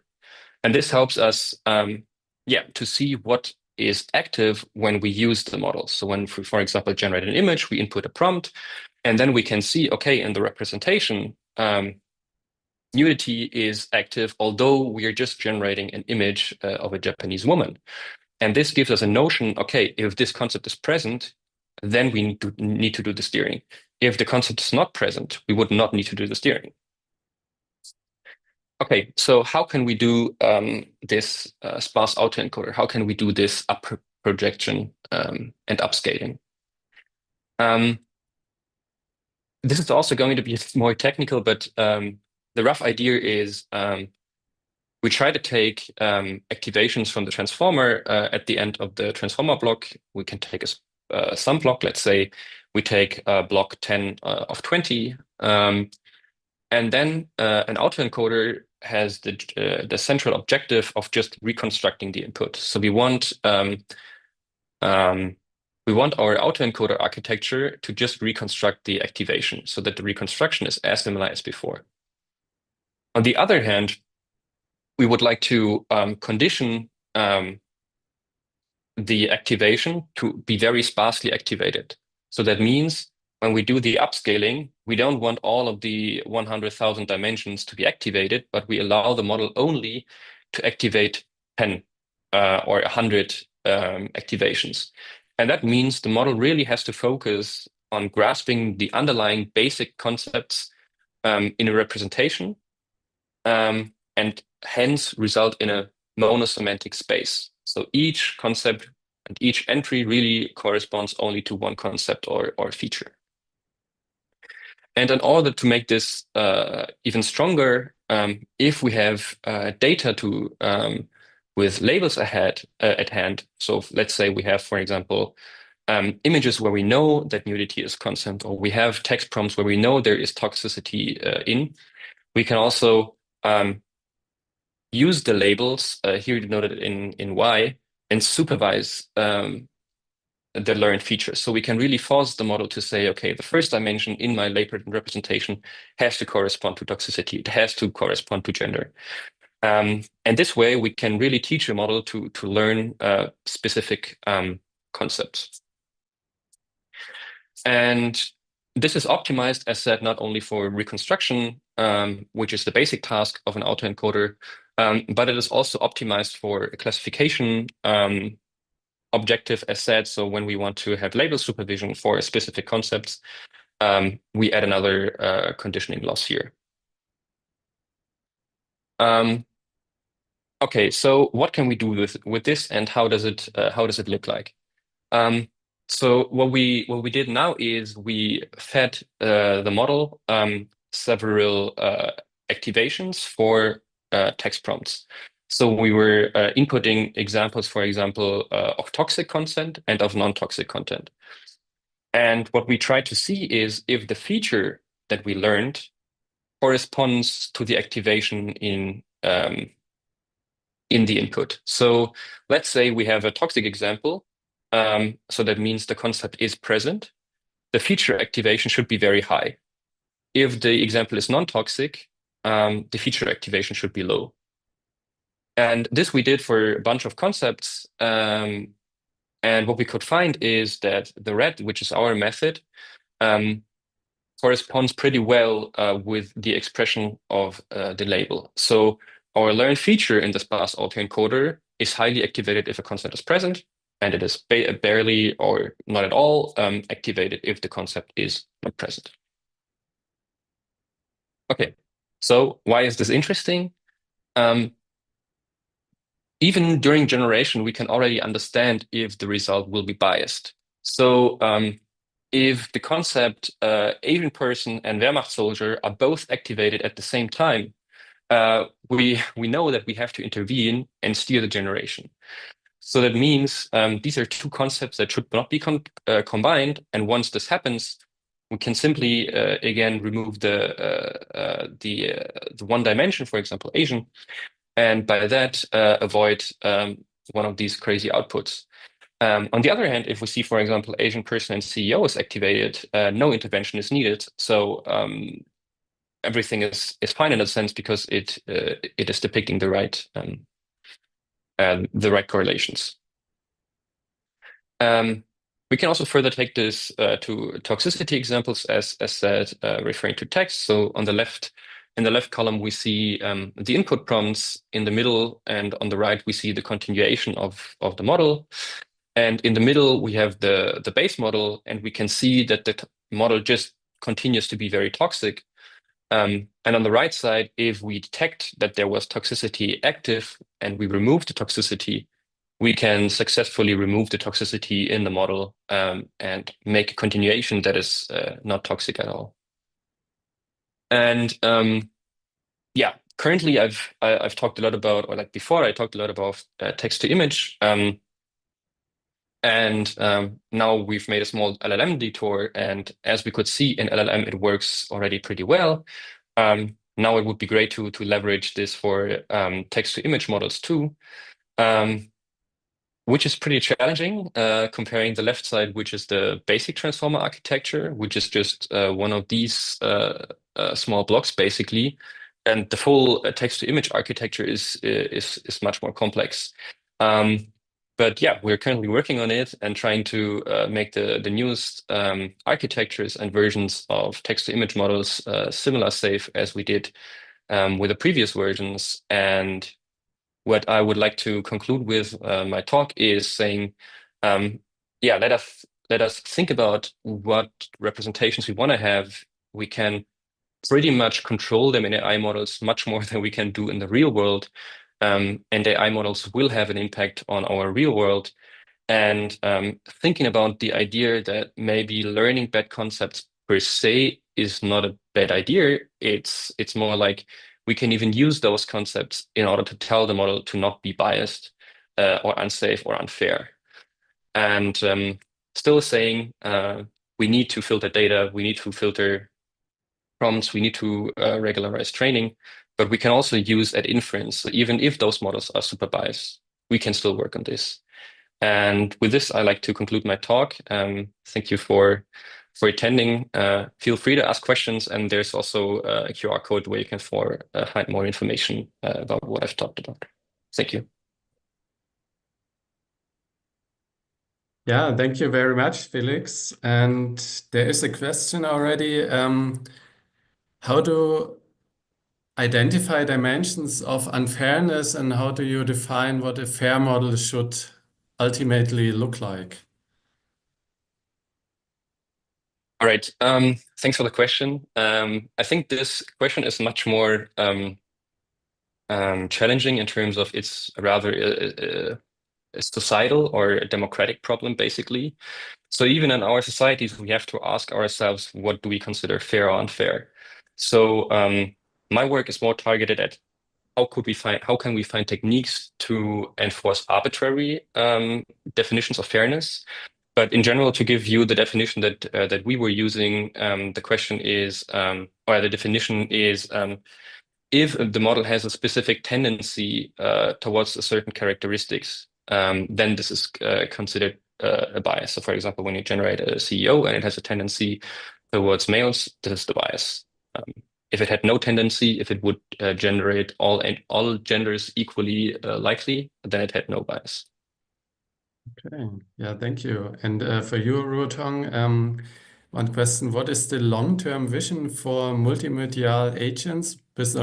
And this helps us to see what is active when we use the model. So when, for example, generate an image, we input a prompt, and then we can see, okay, in the representation, nudity is active, although we are just generating an image of a Japanese woman. And this gives us a notion, okay, if this concept is present, then we need to do the steering. If the concept is not present, we would not need to do the steering. Okay, so how can we do this sparse autoencoder? How can we do this up projection and upscaling? This is also going to be more technical, but the rough idea is we try to take activations from the transformer at the end of the transformer block. We can take a sum block. Let's say we take block 10 of 20. And then an autoencoder has the central objective of just reconstructing the input. So we want our autoencoder architecture to just reconstruct the activation so that the reconstruction is as similar as before. On the other hand, we would like to condition the activation to be very sparsely activated. So that means when we do the upscaling, we don't want all of the 100,000 dimensions to be activated, but we allow the model only to activate 10 or 100 activations. And that means the model really has to focus on grasping the underlying basic concepts in a representation, and hence result in a monosemantic space. So each concept and each entry really corresponds only to one concept or feature. And in order to make this even stronger, if we have data to with labels at hand, so let's say we have, for example, images where we know that nudity is consent, or we have text prompts where we know there is toxicity in, we can also use the labels here denoted in Y and supervise the learned features. So we can really force the model to say, okay, the first dimension in my label representation has to correspond to toxicity. It has to correspond to gender. And this way, we can really teach a model to learn specific concepts. And this is optimized, as said, not only for reconstruction, which is the basic task of an autoencoder, but it is also optimized for classification objective, as said. So when we want to have label supervision for specific concepts, we add another conditioning loss here. Okay, so what can we do with this, and how does it look like? So what we did now is we fed the model several activations for text prompts. So we were inputting examples, for example, of toxic content and of non-toxic content. And what we try to see is if the feature that we learned corresponds to the activation in the input. So let's say we have a toxic example. So that means the concept is present. The feature activation should be very high. If the example is non-toxic, the feature activation should be low. And this we did for a bunch of concepts. And what we could find is that the red, which is our method, corresponds pretty well with the expression of the label. So our learned feature in the sparse autoencoder is highly activated if a concept is present, and it is barely or not at all activated if the concept is not present. Okay, so why is this interesting? Even during generation, we can already understand if the result will be biased. So if the concept Asian person and Wehrmacht soldier are both activated at the same time, we know that we have to intervene and steer the generation. So that means these are two concepts that should not be combined. And once this happens, we can simply again remove the one dimension, for example, Asian, and by that avoid one of these crazy outputs. On the other hand, if we see, for example, Asian person and CEO is activated, no intervention is needed. So everything is fine in a sense because it is depicting the right correlations. We can also further take this to toxicity examples, as said, referring to text. So on the left, in the left column, we see the input prompts. In the middle and on the right, we see the continuation of the model. And in the middle, we have the base model, and we can see that the model just continues to be very toxic. And on the right side, if we detect that there was toxicity active and we remove the toxicity, we can successfully remove the toxicity in the model and make a continuation that is not toxic at all. And yeah, currently I've talked a lot about, or like before, I talked a lot about text to image. And now we've made a small LLM detour. And as we could see in LLM, it works already pretty well. Now it would be great to leverage this for text to image models too, which is pretty challenging, comparing the left side, which is the basic transformer architecture, which is just one of these small blocks basically. And the full text to image architecture is much more complex. But yeah, we're currently working on it and trying to make the newest architectures and versions of text-to-image models similar safe as we did with the previous versions. And what I would like to conclude with my talk is saying, yeah, let us think about what representations we want to have. We can pretty much control them in AI models much more than we can do in the real world. And AI models will have an impact on our real world. And thinking about the idea that maybe learning bad concepts per se is not a bad idea. It's more like we can even use those concepts in order to tell the model to not be biased or unsafe or unfair. And still saying we need to filter data, we need to filter prompts, we need to regularize training, but we can also use at inference. So even if those models are super biased, we can still work on this. And with this, I like to conclude my talk. Thank you for attending. Feel free to ask questions, and there's also a QR code where you can find more information about what I've talked about. Thank you. Yeah, thank you very much, Felix. And there is a question already. How to identify dimensions of unfairness, and how do you define what a fair model should ultimately look like? All right. Thanks for the question. I think this question is much more challenging in terms of it's rather a societal or a democratic problem, basically. So even in our societies, we have to ask ourselves, what do we consider fair or unfair? So my work is more targeted at how can we find techniques to enforce arbitrary definitions of fairness? But in general, to give you the definition that we were using, the question is, or the definition is, if the model has a specific tendency towards a certain characteristics, then this is considered a bias. So for example, when you generate a CEO and it has a tendency towards males, this is the bias. If it had no tendency, if it would generate all genders equally likely, then it had no bias. Okay, yeah, thank you. And for you, Ruotong, one question: what is the long-term vision for multimodal agents with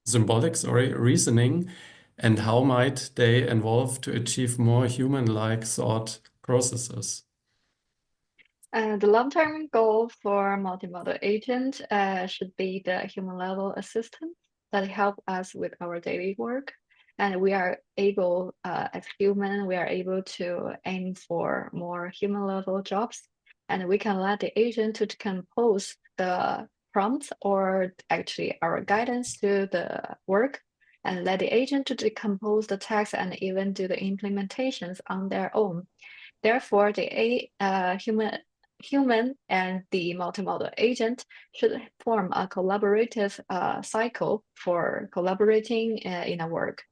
symbolic, reasoning, and how might they evolve to achieve more human-like thought processes? The long-term goal for multimodal agent should be the human-level assistant that help us with our daily work. And we are able, as human, we are able to aim for more human-level jobs. And we can let the agent to compose the prompts or actually our guidance to the work, and let the agent to decompose the text and even do the implementations on their own. Therefore, the human and the multimodal agent should form a collaborative cycle for collaborating in a work.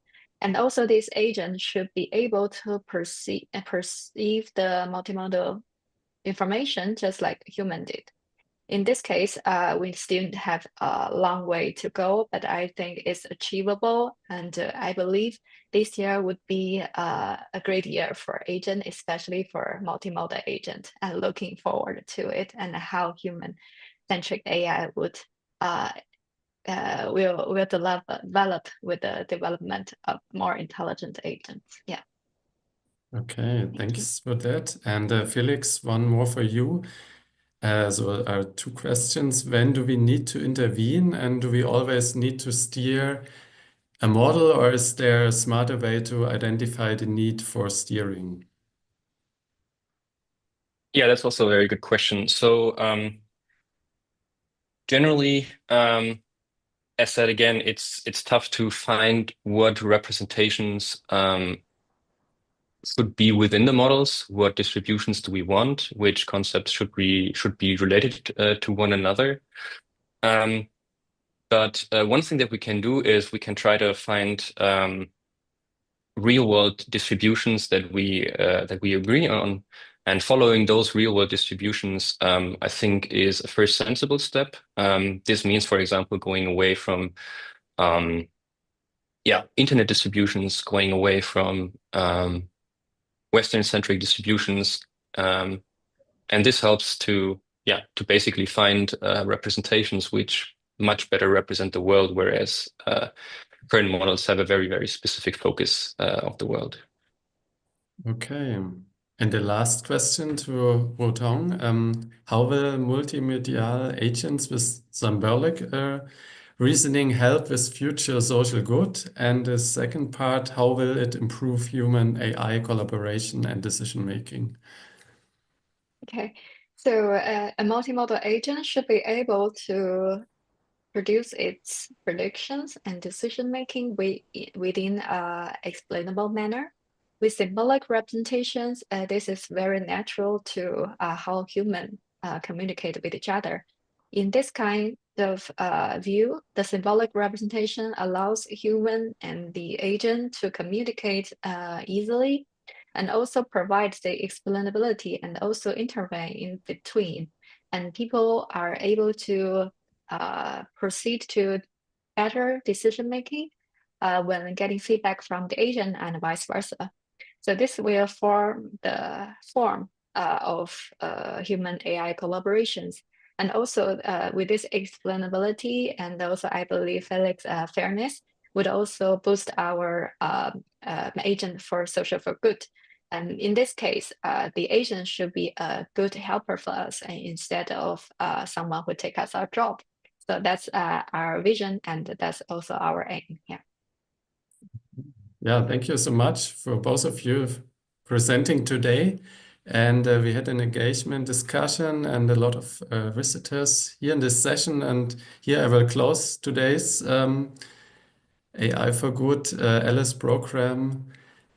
And also this agent should be able to perceive the multimodal information just like human did. In this case, we still have a long way to go, but I think it's achievable. And I believe this year would be a great year for agent, especially for multimodal agent, and looking forward to it and how human-centric AI would will develop with the development of more intelligent agents. Yeah. Okay, thanks for that. And Felix, one more for you. So two questions. When do we need to intervene, and do we always need to steer a model, or is there a smarter way to identify the need for steering? Yeah, that's also a very good question. So generally, as said again, it's tough to find what representations should be within the models. What distributions do we want? Which concepts should be related to one another? But one thing that we can do is we can try to find real-world distributions that we agree on, and following those real-world distributions, I think, is a first sensible step. This means, for example, going away from internet distributions, going away from Western-centric distributions, and this helps to basically find representations which much better represent the world, whereas current models have a very, very specific focus of the world. Okay. And the last question to Wotong, how will multimodal agents with symbolic reasoning help with future social good? And the second part, how will it improve human AI collaboration and decision making? Okay. So a multimodal agent should be able to produce its predictions and decision-making within an explainable manner. With symbolic representations, this is very natural to how humans communicate with each other. In this kind of view, the symbolic representation allows human and the agent to communicate easily, and also provides the explainability and also intervene in between. And people are able to proceed to better decision-making when getting feedback from the agent and vice versa. So this will form the form of human AI collaborations. And also with this explainability, and also I believe Felix fairness would also boost our agent for social for good. And in this case, the agent should be a good helper for us instead of someone who take us our job. So that's our vision, and that's also our aim. Yeah. Yeah, thank you so much for both of you presenting today. And we had an engagement discussion and a lot of visitors here in this session. And here I will close today's AI for Good Alice program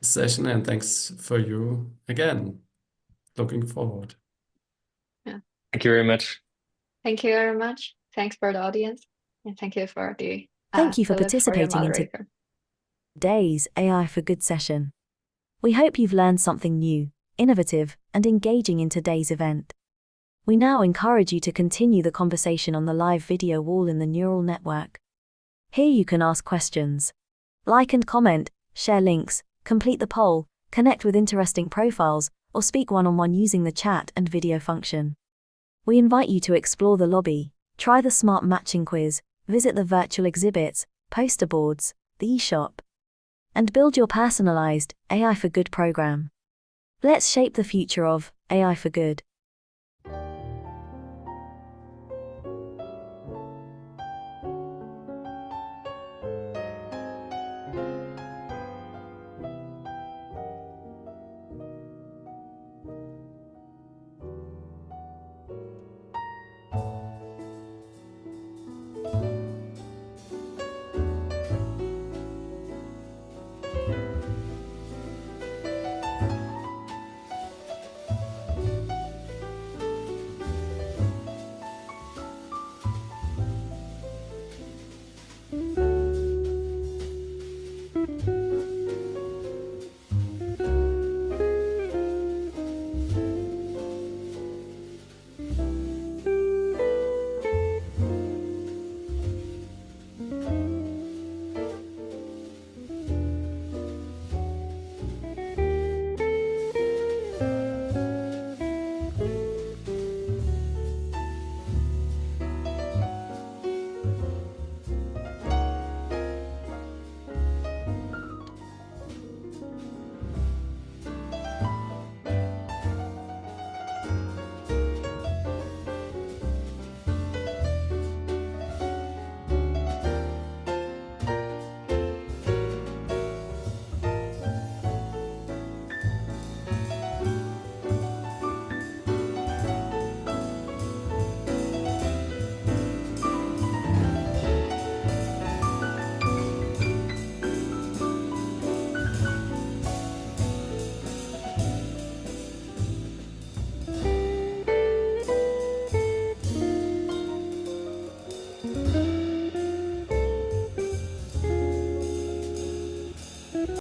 session. And thanks for you again. Looking forward. Yeah. Thank you very much. Thank you very much. Thanks for the audience, and thank you for the Thank you for Philip, participating in today's AI for Good session. We hope you've learned something new, innovative, and engaging in today's event. We now encourage you to continue the conversation on the live video wall in the neural network. Here you can ask questions, like and comment, share links, complete the poll, connect with interesting profiles, or speak one-on-one using the chat and video function. We invite you to explore the lobby, try the smart matching quiz, visit the virtual exhibits, poster boards, the eShop, and build your personalized AI for Good program. Let's shape the future of AI for Good.